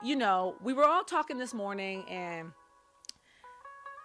We were all talking this morning, and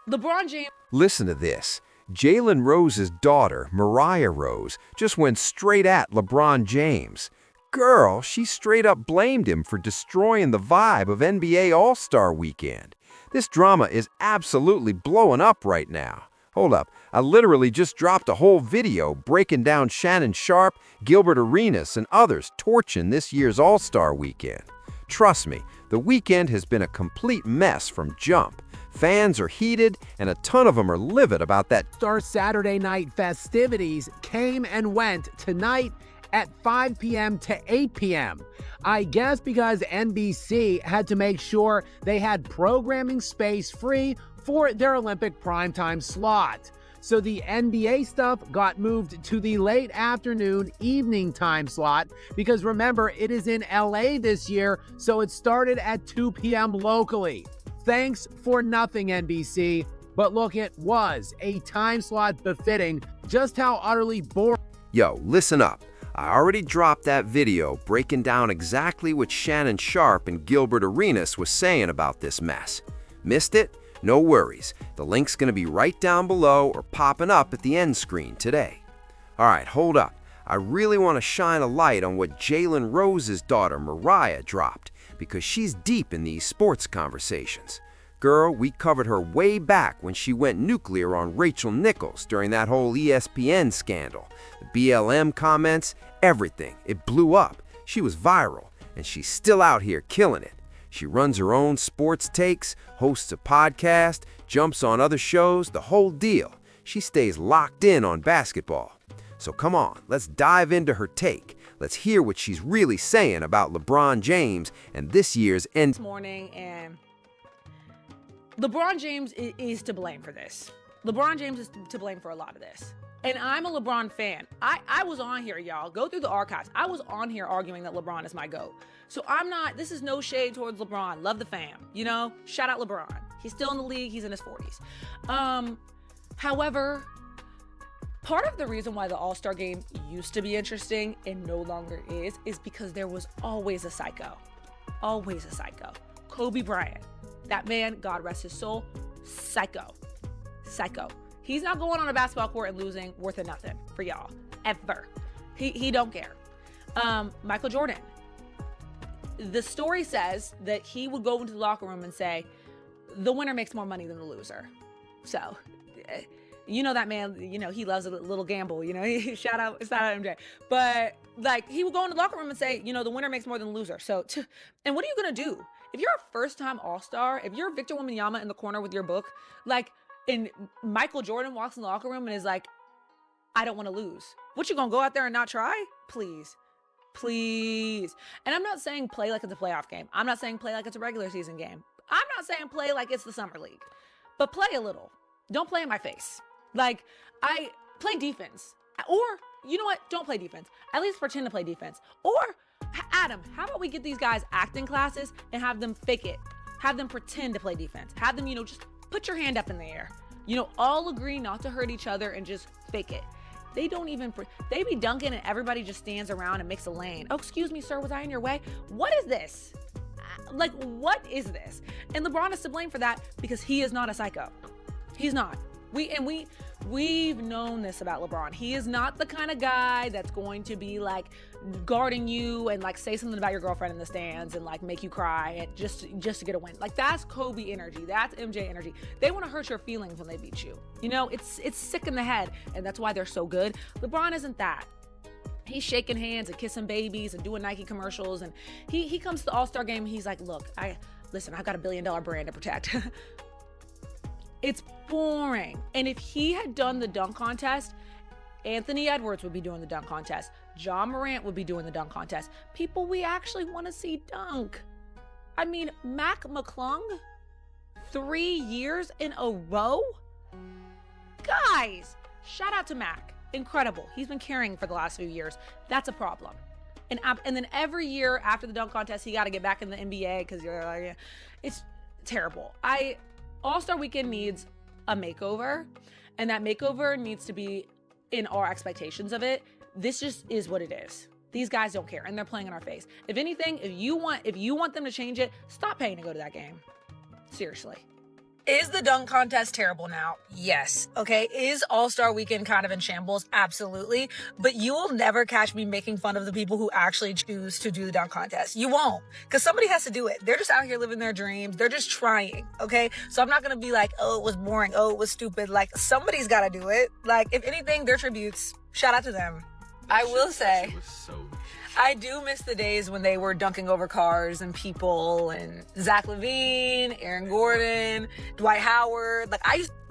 LeBron James. Listen to this. Jalen Rose's daughter, Mariah Rose, just went straight at LeBron James. Girl, she straight up blamed him for destroying the vibe of NBA All-Star Weekend. This drama is absolutely blowing up right now. Hold up, I literally just dropped a whole video breaking down Shannon Sharpe, Gilbert Arenas, and others torching this year's All-Star Weekend. Trust me, the weekend has been a complete mess from jump. Fans are heated, and a ton of them are livid about that. Our Saturday night festivities came and went tonight at 5 p.m. to 8 p.m. I guess because NBC had to make sure they had programming space free for their Olympic primetime slot. So the NBA stuff got moved to the late afternoon evening time slot because remember, it is in LA this year, so it started at 2 p.m. locally. Thanks for nothing, NBC. But look, it was a time slot befitting just how utterly boring. Yo, listen up. I already dropped that video breaking down exactly what Shannon Sharpe and Gilbert Arenas was saying about this mess. Missed it? No worries. The link's going to be right down below or popping up at the end screen today. All right, hold up. I really want to shine a light on what Jalen Rose's daughter Mariah dropped because she's deep in these sports conversations. Girl, we covered her way back when she went nuclear on Rachel Nichols during that whole ESPN scandal. The BLM comments, everything. It blew up. She was viral, and she's still out here killing it. She runs her own sports takes, hosts a podcast, jumps on other shows, the whole deal. She stays locked in on basketball. So come on, let's dive into her take. Let's hear what she's really saying about LeBron James and this year's This morning, and LeBron James is to blame for this. LeBron James is to blame for a lot of this. And I'm a LeBron fan. I was on here, y'all. Go through the archives. I was on here arguing that LeBron is my GOAT. So this is no shade towards LeBron. Love the fam, Shout out LeBron. He's still in the league. He's in his 40s. However, part of the reason why the All-Star game used to be interesting and no longer is because there was always a psycho. Always a psycho. Kobe Bryant. That man, God rest his soul, psycho. He's not going on a basketball court and losing worth of nothing for y'all, ever. He don't care. Michael Jordan. The story says that he would go into the locker room and say, the winner makes more money than the loser. So, that man, he loves a little gamble, shout out MJ. But he would go in the locker room and say, the winner makes more than the loser. So, and what are you going to do? If you're a first-time All-Star, if you're Victor Wembanyama in the corner with your book, and Michael Jordan walks in the locker room and is like, I don't want to lose. What, you gonna go out there and not try? Please. And I'm not saying play like it's a playoff game. I'm not saying play like it's a regular season game. I'm not saying play like it's the summer league. But play a little. Don't play in my face. I play defense. Or, you know what? Don't play defense. At least pretend to play defense. Or, Adam, how about we get these guys acting classes and have them fake it? Have them pretend to play defense. Have them, just put your hand up in the air. All agree not to hurt each other and just fake it. They don't even, they be dunking and everybody just stands around and makes a lane. Oh, excuse me, sir, was I in your way? What is this? What is this? And LeBron is to blame for that because he is not a psycho. He's not. We've known this about LeBron. He is not the kind of guy that's going to be guarding you and say something about your girlfriend in the stands and make you cry and just to get a win. That's Kobe energy. That's MJ energy. They want to hurt your feelings when they beat you. It's sick in the head, and that's why they're so good. LeBron isn't that. He's shaking hands and kissing babies and doing Nike commercials, and he comes to the All-Star game and he's like, look, I've got $1 billion brand to protect. It's boring. And if he had done the dunk contest, Anthony Edwards would be doing the dunk contest. John Morant would be doing the dunk contest. People we actually want to see dunk. Mac McClung, 3 years in a row? Guys, shout out to Mac. Incredible. He's been carrying for the last few years. That's a problem. And then every year after the dunk contest, he got to get back in the NBA because it's terrible. All-Star Weekend needs a makeover, and that makeover needs to be in our expectations of it. This just is what it is. These guys don't care, and they're playing in our face. If anything, if you want them to change it, stop paying to go to that game. Seriously. Is the dunk contest terrible now? Yes. Okay. Is All-Star Weekend kind of in shambles? Absolutely. But you will never catch me making fun of the people who actually choose to do the dunk contest. You won't. Because somebody has to do it. They're just out here living their dreams. They're just trying. Okay. So I'm not going to be like, oh, it was boring. Oh, it was stupid. Like, somebody's got to do it. Like, if anything, they're tributes. Shout out to them. I will say, I do miss the days when they were dunking over cars and people, and Zach LaVine, Aaron Gordon, Dwight Howard.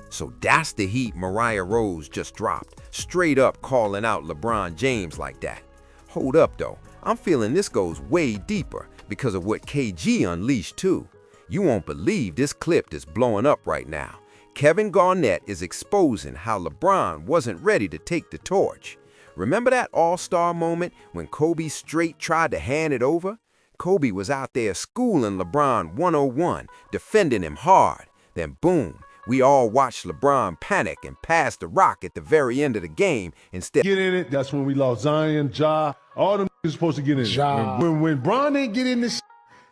So that's the heat Mariah Rose just dropped, straight up calling out LeBron James like that. Hold up though, I'm feeling this goes way deeper because of what KG unleashed too. You won't believe this clip that's blowing up right now. Kevin Garnett is exposing how LeBron wasn't ready to take the torch. Remember that all-star moment when Kobe straight tried to hand it over? Kobe was out there schooling LeBron 101, defending him hard. Then boom, we all watched LeBron panic and pass the rock at the very end of the game instead. Get in it, that's when we lost Zion, Ja, all them is supposed to get in Ja. it. When Bron didn't get in this,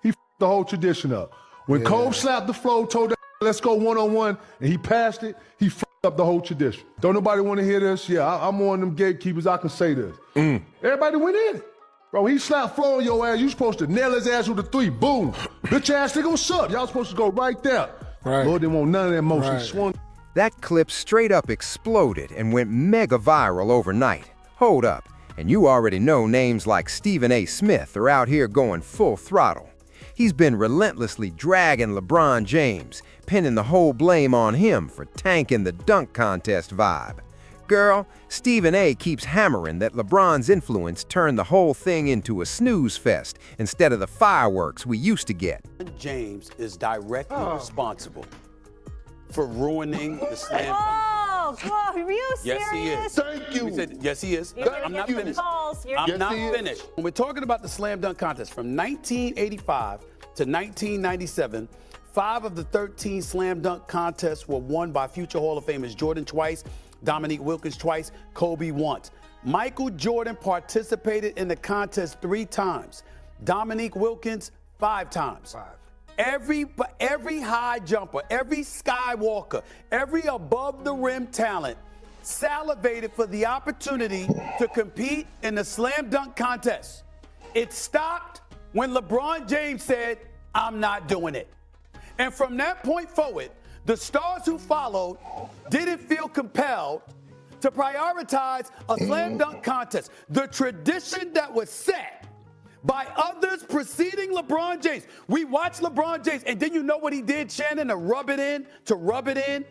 he f***ed the whole tradition up. When Kobe slapped the floor, told that let's go one-on-one, and he passed it, he f***ed up the whole tradition. Don't nobody want to hear this? Yeah, I'm one of them gatekeepers, I can say this. Everybody went in it. Bro, he slapped floor on your ass, you supposed to nail his ass with a 3, boom. Bitch ass nigga, what's up? Y'all supposed to go right there. Right. Lord didn't want none of that motion. Right. Swung. That clip straight up exploded and went mega viral overnight. Hold up, and you already know names like Stephen A. Smith are out here going full throttle. He's been relentlessly dragging LeBron James, pinning the whole blame on him for tanking the dunk contest vibe. Girl, Stephen A. keeps hammering that LeBron's influence turned the whole thing into a snooze fest instead of the fireworks we used to get. James is directly responsible for ruining the slam. Oh, God, are you serious? Yes, he is. Thank you. We said, yes, he is. You're gonna I'm get not some finished. calls. I'm Yes, not he is. finished. When we're talking about the slam dunk contest from 1985 to 1997, 5 of the 13 slam dunk contests were won by future Hall of Famers Jordan twice, Dominique Wilkins twice, Kobe once. Michael Jordan participated in the contest 3 times. Dominique Wilkins 5 times. Every high jumper, every skywalker, every above the rim talent salivated for the opportunity to compete in the slam dunk contest. It stopped when LeBron James said, I'm not doing it. And from that point forward, the stars who followed didn't feel compelled to prioritize a slam dunk contest. The tradition that was set by others preceding LeBron James. We watched LeBron James, and then you know what he did, Shannon, to rub it in?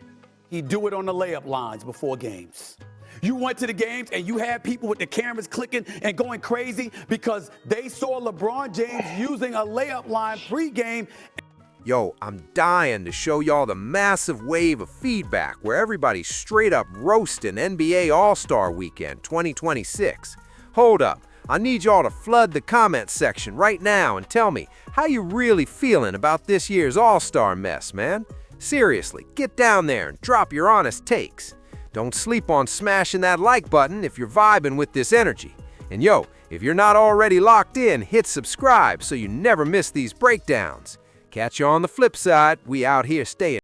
He'd do it on the layup lines before games. You went to the games and you had people with the cameras clicking and going crazy because they saw LeBron James using a layup line pregame. Yo, I'm dying to show y'all the massive wave of feedback where everybody's straight up roasting NBA All-Star Weekend 2026. Hold up, I need y'all to flood the comment section right now and tell me how you really feeling about this year's All-Star mess, man. Seriously, get down there and drop your honest takes. Don't sleep on smashing that like button if you're vibing with this energy. And yo, if you're not already locked in, hit subscribe so you never miss these breakdowns. Catch you on the flip side. We out here staying